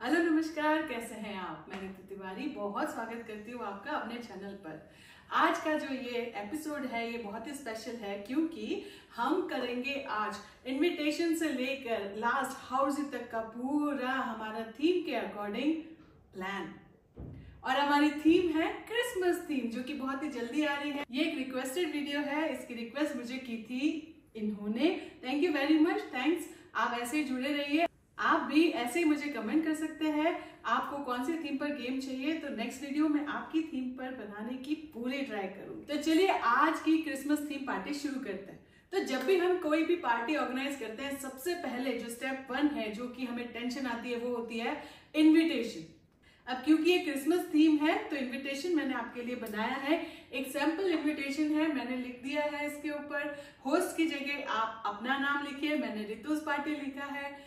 Hello नमस्कार, कैसे हैं आप। मैं ऋतु तिवारी बहुत स्वागत करती हूँ आपका अपने चैनल पर। आज का जो ये एपिसोड है ये बहुत ही स्पेशल है क्योंकि हम करेंगे आज इनविटेशन से लेकर लास्ट हाउस तक का पूरा हमारा थीम के अकॉर्डिंग प्लान। और हमारी थीम है क्रिसमस थीम, जो कि बहुत ही जल्दी आ रही है। ये एक रिक्वेस्टेड वीडियो है, इसकी रिक्वेस्ट मुझे की थी इन्होंने। Thank you very much, thanks. आप ऐसे ही जुड़े रहिए। आप भी ऐसे ही मुझे कमेंट कर सकते हैं आपको कौन सी थीम पर गेम चाहिए, तो नेक्स्ट वीडियो में आपकी थीम पर बनाने की पूरी ट्राई करूंगी। तो चलिए आज की क्रिसमस थीम पार्टी शुरू करते हैं। तो जब भी हम कोई भी पार्टी ऑर्गेनाइज करते हैं, सबसे पहले जो स्टेप 1 है, जो कि हमें टेंशन आती है, वो होती है इन्विटेशन। अब क्योंकि ये क्रिसमस थीम है तो इनविटेशन मैंने आपके लिए बनाया है। एक सैंपल इनविटेशन है, मैंने लिख दिया है इसके ऊपर। होस्ट की जगह आप अपना नाम लिखिए, मैंने ऋतुज पाटिल लिखा है।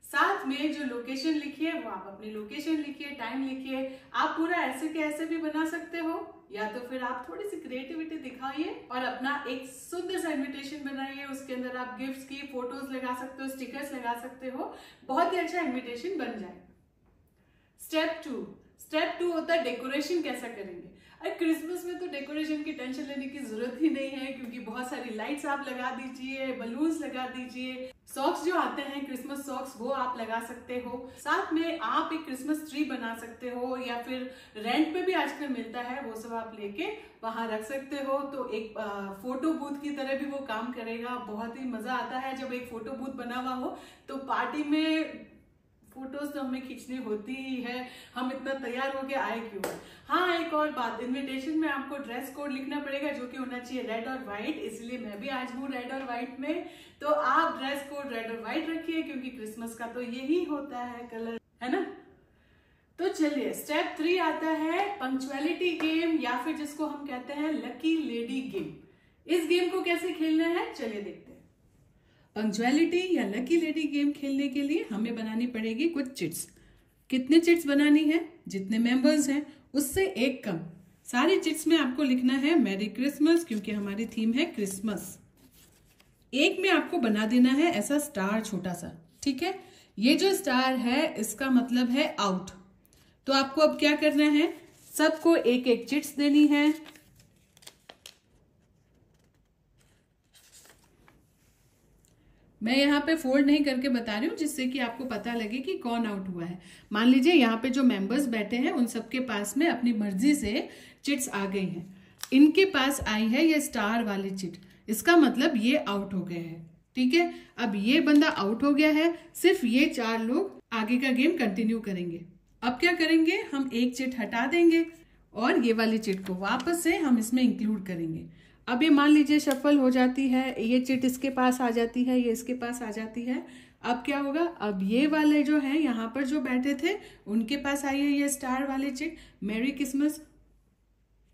साथ में जो लोकेशन लिखी है वो आप अपनी लोकेशन लिखिए, टाइम लिखिए। आप पूरा ऐसे के ऐसे भी बना सकते हो, या तो फिर आप थोड़ी सी क्रिएटिविटी दिखाइए और अपना एक सुंदर सा इनविटेशन बनाइए। उसके अंदर आप गिफ्ट्स की फोटोज लगा सकते हो, स्टिकर्स लगा सकते हो, बहुत ही अच्छा इनविटेशन बन जाएगा। स्टेप टू होता है डेकोरेशन कैसा करेंगे। अरे क्रिसमस में तो डेकोरेशन की टेंशन लेने की जरूरत ही नहीं है, क्योंकि बहुत सारी लाइट्स आप लगा दीजिए, बलून्स लगा दीजिए, सॉक्स जो आते हैं क्रिसमस सॉक्स वो आप लगा सकते हो। साथ में आप एक क्रिसमस ट्री बना सकते हो, या फिर रेंट पे भी आजकल मिलता है, वो सब आप लेके वहां रख सकते हो। तो एक फोटो बूथ की तरह भी वो काम करेगा। बहुत ही मजा आता है जब एक फोटो बूथ बना हुआ हो। तो पार्टी में फोटोज तो हमें खींचनी होती ही है, हम इतना तैयार होके आए क्यों। हाँ, एक और बात, इनविटेशन में आपको ड्रेस कोड लिखना पड़ेगा, जो कि होना चाहिए रेड और व्हाइट। इसलिए मैं भी आज हूँ रेड और व्हाइट में। तो आप ड्रेस कोड रेड और व्हाइट रखिए, क्योंकि क्रिसमस का तो यही होता है कलर, है ना। तो चलिए स्टेप 3 आता है पंक्चुअलिटी गेम, या फिर जिसको हम कहते हैं लकी लेडी गेम। इस गेम को कैसे खेलना है चलिए देखते हैं। पंक्चुअलिटी या लकी लेडी गेम खेलने के लिए हमें बनानी पड़ेगी कुछ चिट्स। कितने चिट्स बनानी है? जितने मेंबर्स हैं उससे एक कम। सारी चिट्स में आपको लिखना है मैरी क्रिसमस, क्योंकि हमारी थीम है क्रिसमस। एक में आपको बना देना है ऐसा स्टार छोटा सा, ठीक है। ये जो स्टार है इसका मतलब है आउट। तो आपको अब क्या करना है, सबको एक एक चिट्स देनी है। मैं यहाँ पे फोल्ड नहीं करके बता रही हूँ, जिससे कि आपको पता लगे कि कौन आउट हुआ है। मान लीजिए यहाँ पे जो मेंबर्स बैठे हैं उन सबके पास में अपनी मर्जी से चिट्स आ गई हैं। इनके पास आई है ये स्टार वाली चिट, इसका मतलब ये आउट हो गए हैं, ठीक है। अब ये बंदा आउट हो गया है, सिर्फ ये 4 लोग आगे का गेम कंटिन्यू करेंगे। अब क्या करेंगे, हम एक चिट हटा देंगे और ये वाली चिट को वापस से हम इसमें इंक्लूड करेंगे। अब ये मान लीजिए शफल हो जाती है, ये चिट इसके पास आ जाती है, ये इसके पास आ जाती है। अब क्या होगा, अब ये वाले जो हैं यहाँ पर जो बैठे थे उनके पास आई है ये स्टार वाले चिट मैरी क्रिसमस,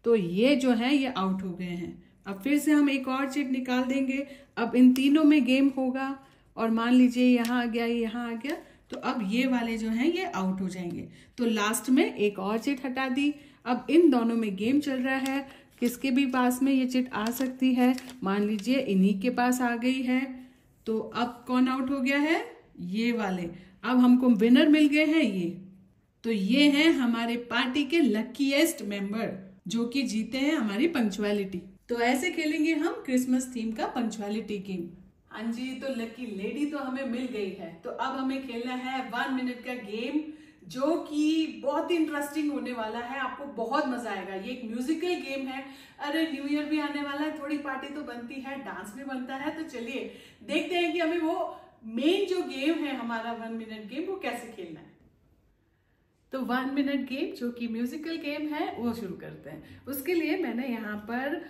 तो ये जो है ये आउट हो गए हैं। अब फिर से हम एक और चिट निकाल देंगे। अब इन तीनों में गेम होगा, और मान लीजिए यहाँ आ गया, यहाँ आ गया, तो अब ये वाले जो हैं ये आउट हो जाएंगे। तो लास्ट में एक और चिट हटा दी। अब इन दोनों में गेम चल रहा है, किसके भी पास में ये चिट आ सकती है। मान लीजिए इन्हीं के पास आ गई है, तो अब कौन आउट हो गया है, ये वाले। अब हमको विनर मिल गए हैं ये। तो ये हैं हमारे पार्टी के लकीएस्ट मेंबर, जो कि जीते हैं हमारी पंक्चुअलिटी। तो ऐसे खेलेंगे हम क्रिसमस थीम का पंक्चुअलिटी गेम। हाँ जी, तो लकी लेडी तो हमें मिल गई है। तो अब हमें खेलना है 1 मिनट का गेम, जो कि बहुत ही इंटरेस्टिंग होने वाला है। आपको बहुत मजा आएगा। ये एक म्यूजिकल गेम है। अरे न्यू ईयर भी आने वाला है, थोड़ी पार्टी तो बनती है, डांस भी बनता है। तो चलिए देखते हैं कि हमें वो मेन जो गेम है हमारा 1 मिनट गेम, वो कैसे खेलना है। तो 1 मिनट गेम जो कि म्यूजिकल गेम है वो शुरू करते हैं। उसके लिए मैंने यहाँ पर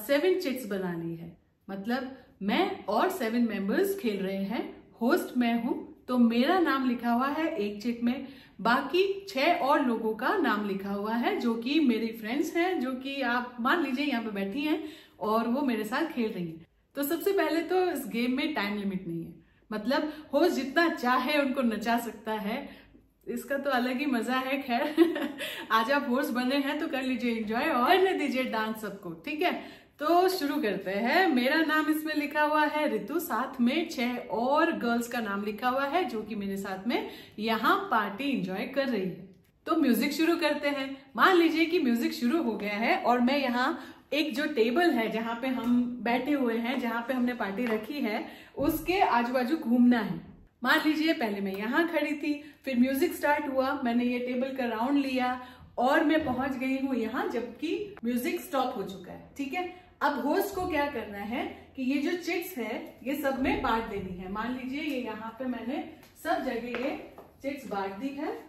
7 चिट्स बना ली है, मतलब मैं और 7 मेंबर्स खेल रहे हैं। होस्ट मैं हूं, तो मेरा नाम लिखा हुआ है एक चिट में। बाकी 6 और लोगों का नाम लिखा हुआ है, जो कि मेरी फ्रेंड्स हैं, जो कि आप मान लीजिए यहाँ पे बैठी हैं और वो मेरे साथ खेल रही हैं। तो सबसे पहले तो इस गेम में टाइम लिमिट नहीं है, मतलब होस्ट जितना चाहे उनको नचा सकता है। इसका तो अलग ही मजा है। खैर आज आप होस्ट बने हैं तो कर लीजिए एंजॉय, और करने दीजिए डांस सबको, ठीक है। तो शुरू करते हैं। मेरा नाम इसमें लिखा हुआ है रितु, साथ में 6 और गर्ल्स का नाम लिखा हुआ है जो कि मेरे साथ में यहाँ पार्टी एंजॉय कर रही है। तो म्यूजिक शुरू करते हैं। मान लीजिए कि म्यूजिक शुरू हो गया है और मैं यहाँ एक जो टेबल है जहाँ पे हम बैठे हुए हैं, जहाँ पे हमने पार्टी रखी है, उसके आजू बाजू घूमना है। मान लीजिए पहले मैं यहाँ खड़ी थी, फिर म्यूजिक स्टार्ट हुआ, मैंने ये टेबल का राउंड लिया और मैं पहुंच गई हूँ यहाँ जबकि म्यूजिक स्टॉप हो चुका है। ठीक है, अब होस्ट को क्या करना है कि ये जो चिट्स है ये सब में बांट देनी है। मान लीजिए ये यहाँ पे मैंने सब जगह ये चिट्स बांट दी है।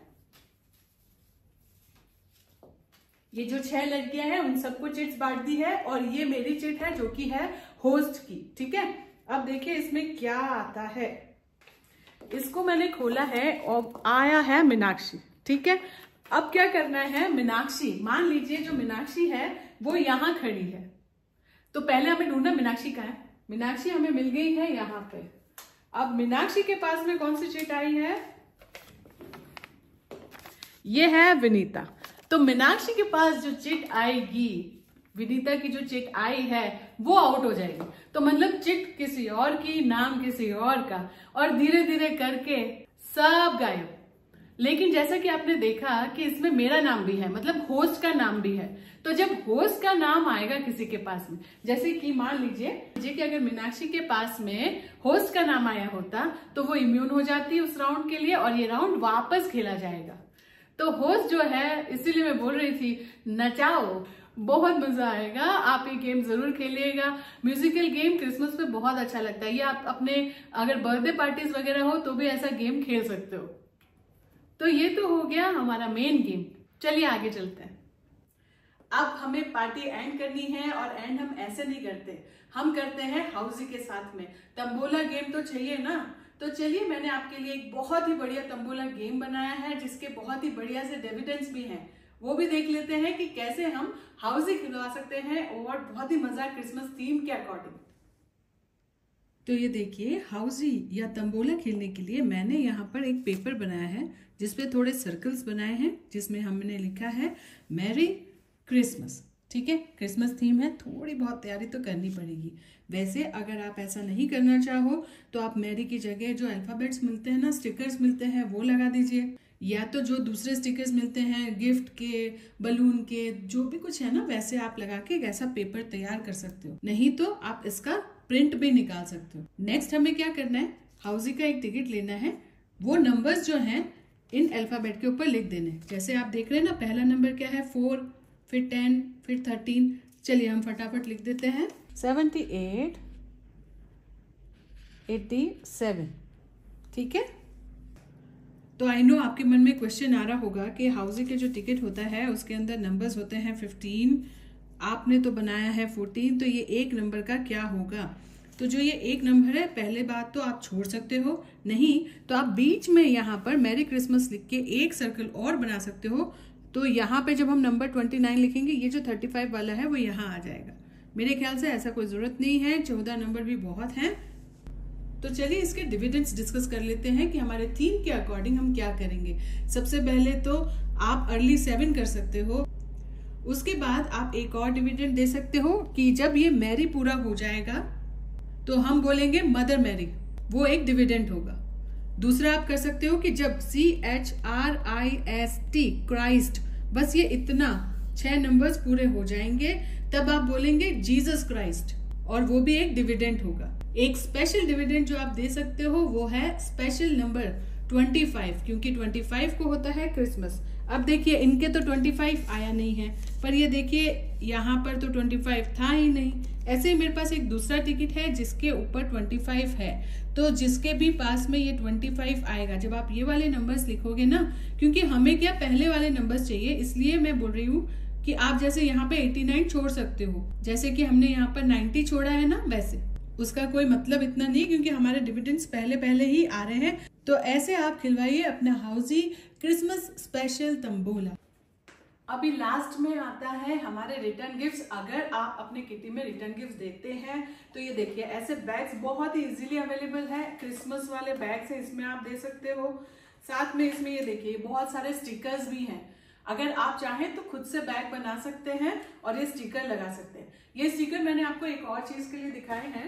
ये जो 6 लड़कियां हैं उन सबको चिट्स बांट दी है और ये मेरी चिट है जो कि है होस्ट की। ठीक है, अब देखिए इसमें क्या आता है। इसको मैंने खोला है और आया है मीनाक्षी। ठीक है, अब क्या करना है, मीनाक्षी, मान लीजिए जो मीनाक्षी है वो यहां खड़ी है, तो पहले हमें ढूंढना मीनाक्षी कहाँ है। मीनाक्षी हमें मिल गई है यहाँ पे। अब मीनाक्षी के पास में कौन सी चिट आई है, ये है विनीता। तो मीनाक्षी के पास जो चिट आएगी, विनीता की जो चिट आई है वो आउट हो जाएगी। तो मतलब चिट किसी और की, नाम किसी और का, और धीरे धीरे करके सब गायब। लेकिन जैसा कि आपने देखा कि इसमें मेरा नाम भी है, मतलब होस्ट का नाम भी है। तो जब होस्ट का नाम आएगा किसी के पास में, जैसे कि मान लीजिए कि अगर मीनाक्षी के पास में होस्ट का नाम आया होता तो वो इम्यून हो जाती उस राउंड के लिए और ये राउंड वापस खेला जाएगा। तो होस्ट जो है, इसीलिए मैं बोल रही थी नचाओ, बहुत मजा आएगा। आप ये गेम जरूर खेलिएगा। म्यूजिकल गेम क्रिसमस पे बहुत अच्छा लगता है। ये आप अपने अगर बर्थडे पार्टीज वगैरह हो तो भी ऐसा गेम खेल सकते हो। तो ये तो हो गया हमारा मेन गेम। चलिए आगे चलते हैं। अब हमें पार्टी एंड करनी है और एंड हम ऐसे नहीं करते, हम करते हैं हाउसी के साथ में। तंबोला गेम तो चाहिए ना, तो चलिए मैंने आपके लिए एक बहुत ही बढ़िया तंबोला गेम बनाया है जिसके बहुत ही बढ़िया से डिविडेंड्स भी हैं। वो भी देख लेते हैं कि कैसे हम हाउसी खिलवा सकते हैं और बहुत ही मजा क्रिसमस थीम के अकॉर्डिंग। तो ये देखिए, हाउसी या तंबोला खेलने के लिए मैंने यहाँ पर एक पेपर बनाया है जिसपे थोड़े सर्कल्स बनाए हैं, जिसमें हमने लिखा है मैरी क्रिसमस। ठीक है, क्रिसमस थीम है, थोड़ी बहुत तैयारी तो करनी पड़ेगी। वैसे अगर आप ऐसा नहीं करना चाहो तो आप मैरी की जगह जो अल्फाबेट्स मिलते हैं ना, स्टिकर्स मिलते हैं, वो लगा दीजिए, या तो जो दूसरे स्टिकर्स मिलते हैं गिफ्ट के, बलून के, जो भी कुछ है ना, वैसे आप लगा के एक ऐसा पेपर तैयार कर सकते हो। नहीं तो आप इसका प्रिंट भी निकाल सकते हो। नेक्स्ट हमें क्या करना है, हाउसी का एक टिकट लेना है, वो नंबर्स जो हैं इन अल्फाबेट के ऊपर लिख देने। जैसे आप देख रहे हैं ना, पहला नंबर क्या है 4, फिर 10, फिर 13। चलिए हम फटाफट लिख देते हैं 78, 87। ठीक है, तो आई नो आपके मन में क्वेश्चन आ रहा होगा कि हाउसी के जो टिकट होता है उसके अंदर नंबर्स होते हैं 15, आपने तो बनाया है 14, तो ये एक नंबर का क्या होगा। तो जो ये एक नंबर है, पहले बात तो आप छोड़ सकते हो, नहीं तो आप बीच में यहाँ पर मैरी क्रिसमस लिख के एक सर्कल और बना सकते हो। तो यहाँ पे जब हम नंबर 29 लिखेंगे, ये जो 35 वाला है वो यहाँ आ जाएगा। मेरे ख्याल से ऐसा कोई जरूरत नहीं है, 14 नंबर भी बहुत हैं। तो चलिए इसके डिविडेंड्स डिस्कस कर लेते हैं कि हमारे थीम के अकॉर्डिंग हम क्या करेंगे। सबसे पहले तो आप अर्ली 7 कर सकते हो। उसके बाद आप एक और डिविडेंड दे सकते हो कि जब ये मैरी पूरा हो जाएगा तो हम बोलेंगे मदर मैरी, वो एक डिविडेंड होगा। दूसरा आप कर सकते हो कि जब CHRIST क्राइस्ट, बस ये इतना 6 नंबर्स पूरे हो जाएंगे तब आप बोलेंगे जीसस क्राइस्ट, और वो भी एक डिविडेंड होगा। एक स्पेशल डिविडेंड जो आप दे सकते हो वो है स्पेशल नंबर 25, क्योंकि 25 को होता है क्रिसमस। अब देखिए इनके तो 25 आया नहीं है, पर ये देखिए यहाँ पर तो 25 था ही नहीं। ऐसे ही मेरे पास एक दूसरा टिकट है जिसके ऊपर 25 है, तो जिसके भी पास में ये 25 आएगा, जब आप ये वाले नंबर्स लिखोगे ना, क्योंकि हमें क्या पहले वाले नंबर्स चाहिए, इसलिए मैं बोल रही हूँ कि आप जैसे यहाँ पे 89 छोड़ सकते हो, जैसे कि हमने यहाँ पर 90 छोड़ा है ना, वैसे उसका कोई मतलब इतना नहीं, क्योंकि हमारे डिविडेंड्स पहले ही आ रहे हैं। तो ऐसे आप खिलवाइए अपना हाउसी क्रिसमस स्पेशल तंबोला। अभी लास्ट में आता है हमारे रिटर्न गिफ्ट्स। अगर आप अपने किटी में रिटर्न गिफ्ट्स देते हैं तो ये देखिए ऐसे बैग्स बहुत ही इजीली अवेलेबल है, क्रिसमस वाले बैग्स हैं, इसमें आप दे सकते हो। साथ में इसमें ये देखिए बहुत सारे स्टिकर्स भी हैं। अगर आप चाहें तो खुद से बैग बना सकते हैं और ये स्टिकर लगा सकते हैं। ये स्टिकर मैंने आपको एक और चीज के लिए दिखाए हैं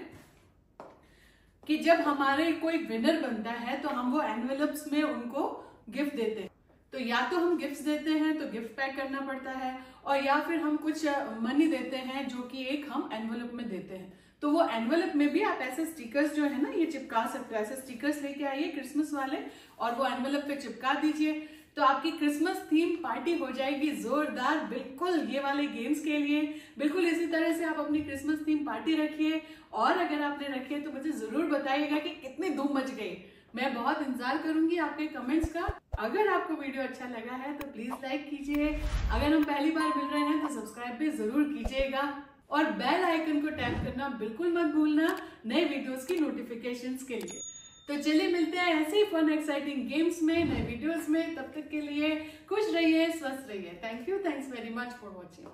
कि जब हमारे कोई विनर बनता है तो हम वो एनवेलप्स में उनको गिफ्ट देते हैं। तो या तो हम गिफ्ट्स देते हैं तो गिफ्ट पैक करना पड़ता है, और या फिर हम कुछ मनी देते हैं जो कि एक हम एनवेलप में देते हैं। तो वो एनवेलप में भी आप ऐसे स्टिकर्स जो है ना ये चिपका सकते हो। ऐसे स्टिकर्स लेके आइए क्रिसमस वाले और वो एनवेलप पे चिपका दीजिए, तो आपकी क्रिसमस थीम पार्टी हो जाएगी जोरदार। बिल्कुल ये वाले गेम्स के लिए बिल्कुल इसी तरह से आप अपनी क्रिसमस थीम पार्टी रखिए, और अगर आपने रखी है तो मुझे जरूर बताइएगा कि कितनी धूम मच गई। मैं बहुत इंतजार करूंगी आपके कमेंट्स का। अगर आपको वीडियो अच्छा लगा है तो प्लीज लाइक कीजिए, अगर हम पहली बार मिल रहे हैं तो सब्सक्राइब भी जरूर कीजिएगा, और बेल आइकन को टैप करना बिल्कुल मत भूलना नए वीडियोस की नोटिफिकेशंस के लिए। तो चलिए मिलते हैं ऐसे ही फन एक्साइटिंग गेम्स में, नए वीडियोस में। तब तक के लिए खुश रहिए, स्वस्थ रहिए। Thank you, thanks very much for watching.